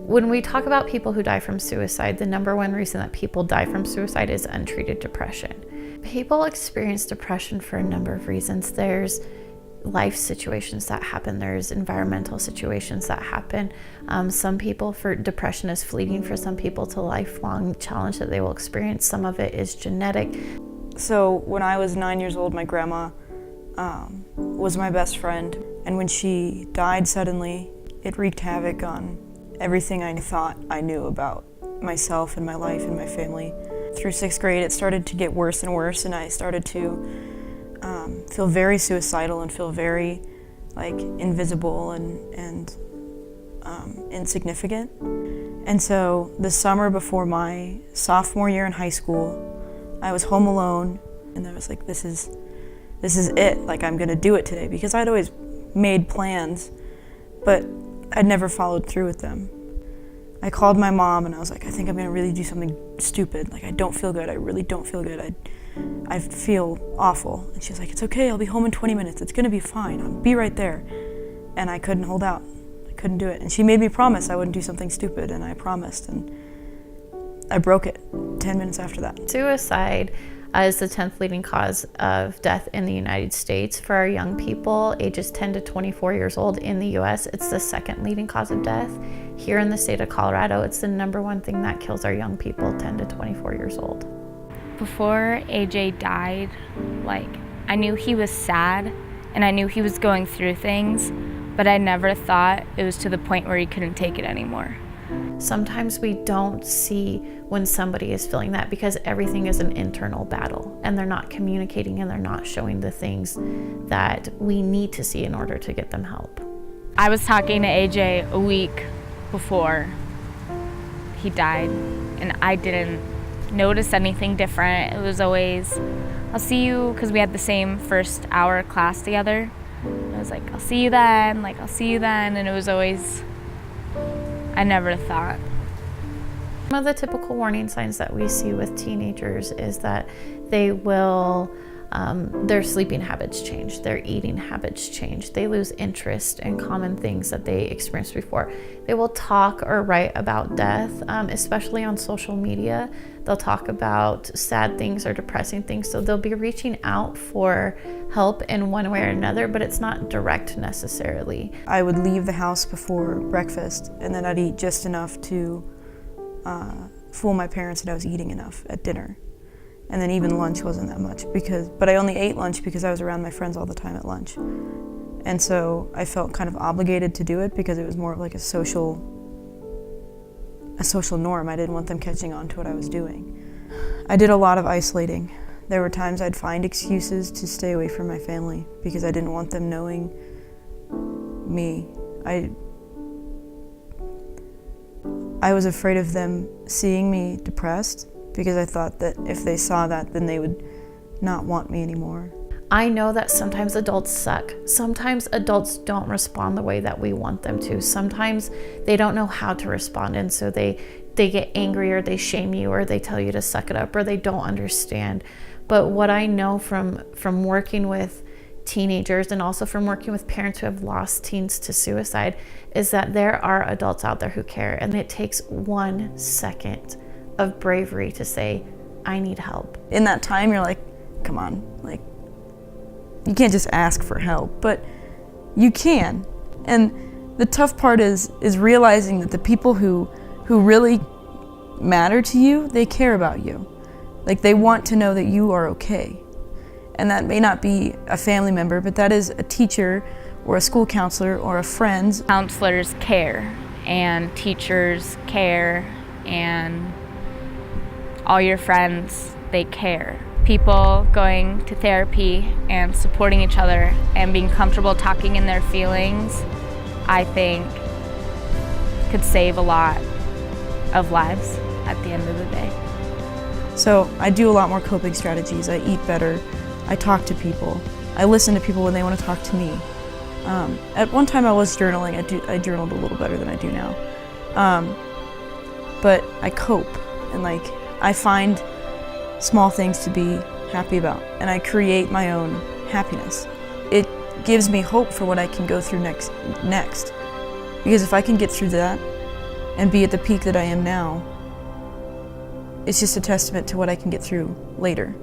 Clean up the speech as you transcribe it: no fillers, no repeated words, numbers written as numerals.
When we talk about people who die from suicide, the number one reason that people die from suicide is untreated depression. People experience depression for a number of reasons. There's life situations that happen, there's environmental situations that happen. Some people, for depression is fleeting. For some people, it's a lifelong challenge that they will experience. Some of it is genetic. So when I was 9 years old, my grandma was my best friend, and when she died suddenly, it wreaked havoc on everything I thought I knew about myself and my life and my family. Through 6th grade, it started to get worse and worse, and I started to feel very suicidal and feel very invisible and insignificant. And so the summer before my sophomore year in high school, I was home alone, and I was like, this is it, I'm gonna do it today, because I'd always made plans, but I'd never followed through with them. I called my mom and I was like, I think I'm gonna really do something stupid. I don't feel good, I really don't feel good. I feel awful. And she was like, it's okay, I'll be home in 20 minutes, it's gonna be fine, I'll be right there. And I couldn't hold out, I couldn't do it. And she made me promise I wouldn't do something stupid, and I promised, and I broke it 10 minutes after that. Suicide is the 10th leading cause of death in the United States. For our young people, ages 10 to 24 years old in the US, it's the 2nd leading cause of death. Here in the state of Colorado, it's the number 1 thing that kills our young people 10 to 24 years old. Before AJ died, I knew he was sad and I knew he was going through things, but I never thought it was to the point where he couldn't take it anymore. Sometimes we don't see when somebody is feeling that because everything is an internal battle, and they're not communicating and they're not showing the things that we need to see in order to get them help. I was talking to AJ a week before he died, and I didn't notice anything different. It was always, I'll see you, because we had the same first hour class together. I was like, I'll see you then, I'll see you then, and it was always, I never thought. Some of the typical warning signs that we see with teenagers is that they will, their sleeping habits change, their eating habits change, they lose interest in common things that they experienced before. They will talk or write about death, especially on social media. They'll talk about sad things or depressing things, so they'll be reaching out for help in one way or another, but it's not direct necessarily. I would leave the house before breakfast, and then I'd eat just enough to fool my parents that I was eating enough at dinner. And then even lunch wasn't that much, but I only ate lunch because I was around my friends all the time at lunch. And so I felt kind of obligated to do it because it was more of a social norm. I didn't want them catching on to what I was doing. I did a lot of isolating. There were times I'd find excuses to stay away from my family because I didn't want them knowing me. I was afraid of them seeing me depressed because I thought that if they saw that, then they would not want me anymore. I know that sometimes adults suck. Sometimes adults don't respond the way that we want them to. Sometimes they don't know how to respond, and so they get angry, or they shame you, or they tell you to suck it up, or they don't understand. But what I know from working with teenagers and also from working with parents who have lost teens to suicide is that there are adults out there who care, and it takes 1 second of bravery to say, I need help. In that time, you're like, come on, you can't just ask for help, but you can. And the tough part is realizing that the people who really matter to you, they care about you. They want to know that you are okay. And that may not be a family member, but that is a teacher or a school counselor or a friend. Counselors care, and teachers care, and all your friends, they care. People going to therapy and supporting each other and being comfortable talking in their feelings, I think could save a lot of lives at the end of the day. So I do a lot more coping strategies. I eat better. I talk to people. I listen to people when they want to talk to me. At one time I was journaling. I journaled a little better than I do now. But I cope, and I find small things to be happy about, and I create my own happiness. It gives me hope for what I can go through next. Because if I can get through that, and be at the peak that I am now, it's just a testament to what I can get through later.